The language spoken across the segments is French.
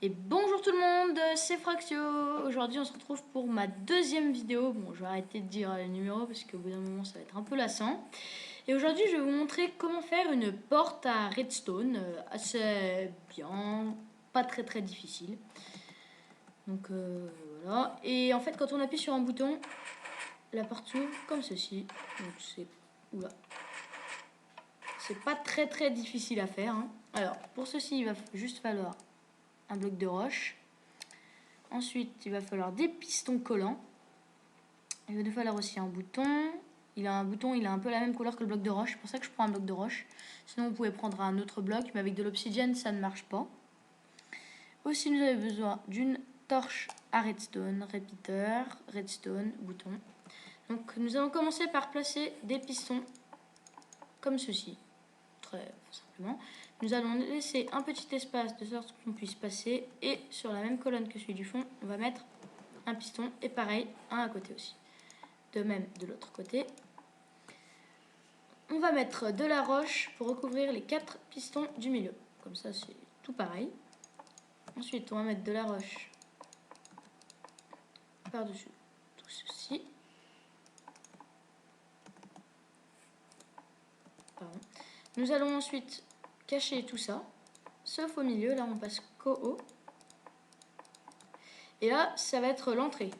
Et bonjour tout le monde, c'est Fraxio. Aujourd'hui on se retrouve pour ma deuxième vidéo. Bon, je vais arrêter de dire le numéro parce qu'au bout d'un moment ça va être un peu lassant. Et aujourd'hui je vais vous montrer comment faire une porte à redstone, assez bien, pas très difficile. Donc voilà. Et en fait quand on appuie sur un bouton, la porte s'ouvre comme ceci. Donc c'est... Oula. C'est pas très difficile à faire, hein. Alors pour ceci il va juste falloir un bloc de roche. Ensuite, il va falloir des pistons collants. Il va nous falloir aussi un bouton. Il a un peu la même couleur que le bloc de roche. C'est pour ça que je prends un bloc de roche. Sinon, vous pouvez prendre un autre bloc, mais avec de l'obsidienne, ça ne marche pas. Aussi, nous avons besoin d'une torche à redstone, repeater, redstone, bouton. Donc, nous allons commencer par placer des pistons comme ceci. Très simplement. Nous allons laisser un petit espace de sorte qu'on puisse passer. Et sur la même colonne que celui du fond, on va mettre un piston et pareil, un à côté aussi. De même de l'autre côté. On va mettre de la roche pour recouvrir les 4 pistons du milieu. Comme ça, c'est tout pareil. Ensuite, on va mettre de la roche par-dessus tout ceci. Pardon. Nous allons ensuite cacher tout ça, sauf au milieu. Là, on passe qu'au haut. Et là, ça va être l'entrée.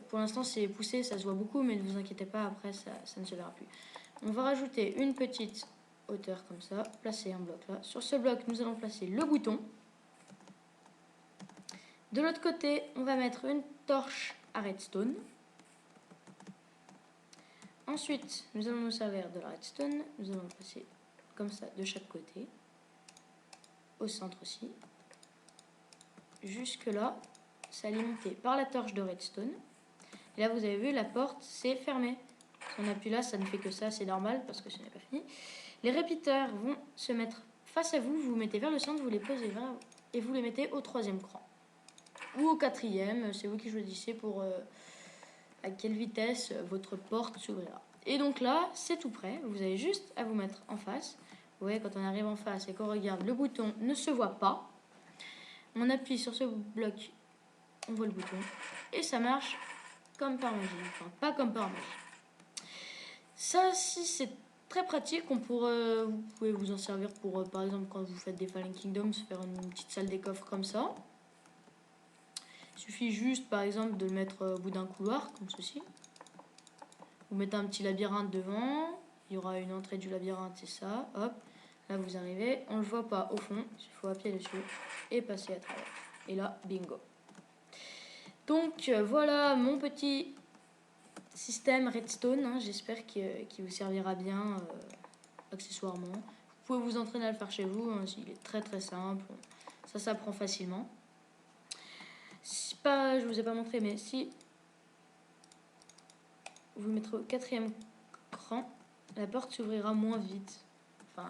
Pour l'instant, c'est poussé, ça se voit beaucoup, mais ne vous inquiétez pas, après, ça ne se verra plus. On va rajouter une petite hauteur comme ça, placer un bloc là. Sur ce bloc, nous allons placer le bouton. De l'autre côté, on va mettre une torche à redstone. Ensuite, nous allons nous servir de la redstone. Nous allons placer comme ça de chaque côté. Au centre aussi. Jusque là, c'est alimenté par la torche de redstone. Et là, vous avez vu, la porte, c'est fermé. Si on appuie là, ça ne fait que ça, c'est normal parce que ce n'est pas fini. Les repeaters vont se mettre face à vous. Vous vous mettez vers le centre, vous les posez vers et vous les mettez au 3e cran. Ou au 4e, c'est vous qui choisissez pour à quelle vitesse votre porte s'ouvrira. Et donc là, c'est tout prêt. Vous avez juste à vous mettre en face. Vous voyez, quand on arrive en face et qu'on regarde, le bouton ne se voit pas. On appuie sur ce bloc, on voit le bouton. Et ça marche comme par magie. Enfin, pas comme par magie. Ça, si c'est très pratique, vous pouvez vous en servir pour, par exemple, quand vous faites des Fallen Kingdoms, faire une petite salle des coffres comme ça. Il suffit juste, par exemple, de le mettre au bout d'un couloir, comme ceci. Vous mettez un petit labyrinthe devant. Il y aura une entrée du labyrinthe, c'est ça. Hop, là vous arrivez. On ne le voit pas au fond. Il faut appuyer dessus et passer à travers. Et là, bingo. Donc voilà mon petit système redstone. Hein, j'espère qu'il vous servira bien accessoirement. Vous pouvez vous entraîner à le faire chez vous. Hein, il est très simple. Ça s'apprend facilement. Je vous ai pas montré, mais si vous mettrez au 4e cran, la porte s'ouvrira moins vite. Enfin,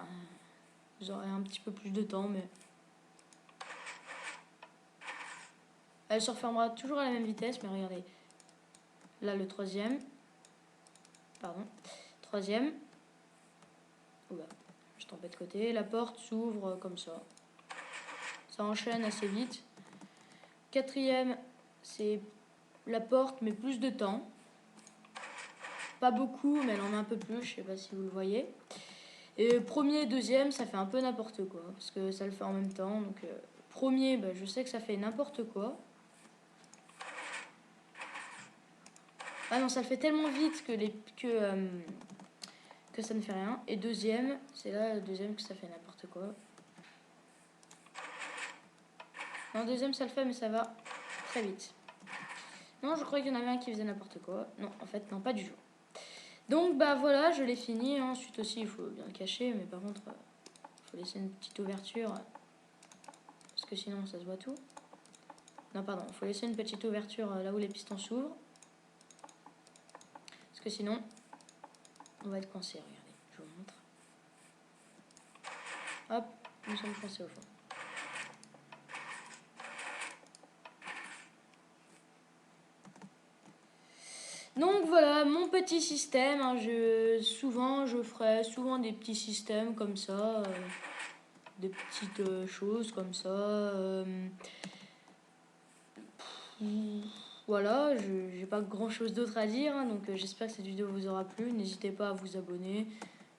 vous aurez un petit peu plus de temps, mais elle se refermera toujours à la même vitesse. Mais regardez, là le 3e, pardon, 3e. Oula, je tombais de côté. La porte s'ouvre comme ça. Ça enchaîne assez vite. 4e, c'est la porte, mais plus de temps. Pas beaucoup, mais elle en a un peu plus. Je sais pas si vous le voyez. Et 1er et 2e, ça fait un peu n'importe quoi, parce que ça le fait en même temps. Donc, 1er, je sais que ça fait n'importe quoi. Ah non, ça le fait tellement vite que ça ne fait rien. Et 2e, c'est là le 2e que ça fait n'importe quoi. Non, 2e, ça le fait, mais ça va très vite. Non, je crois qu'il y en avait un qui faisait n'importe quoi. Non, en fait, non, pas du tout. Donc, voilà, je l'ai fini. Ensuite aussi, il faut bien le cacher, mais par contre, il faut laisser une petite ouverture, parce que sinon, ça se voit tout. Non, pardon, il faut laisser une petite ouverture là où les pistons s'ouvrent. Parce que sinon, on va être coincé. Regardez, je vous montre. Hop, nous sommes coincés au fond. Donc voilà, mon petit système. Hein, je ferai souvent des petits systèmes comme ça. Des petites choses comme ça. Voilà, j'ai pas grand chose d'autre à dire, hein, donc j'espère que cette vidéo vous aura plu. N'hésitez pas à vous abonner.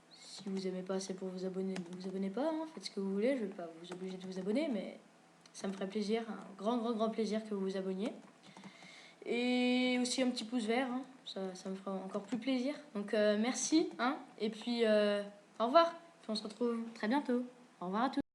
Si vous aimez pas assez pour vous abonner, ne vous abonnez pas, hein, faites ce que vous voulez, je vais pas vous obliger de vous abonner, mais ça me ferait plaisir, un grand plaisir que vous vous abonniez. Et aussi un petit pouce vert, hein, ça me fera encore plus plaisir. Donc merci, hein, et puis au revoir, puis on se retrouve très bientôt. Au revoir à tous.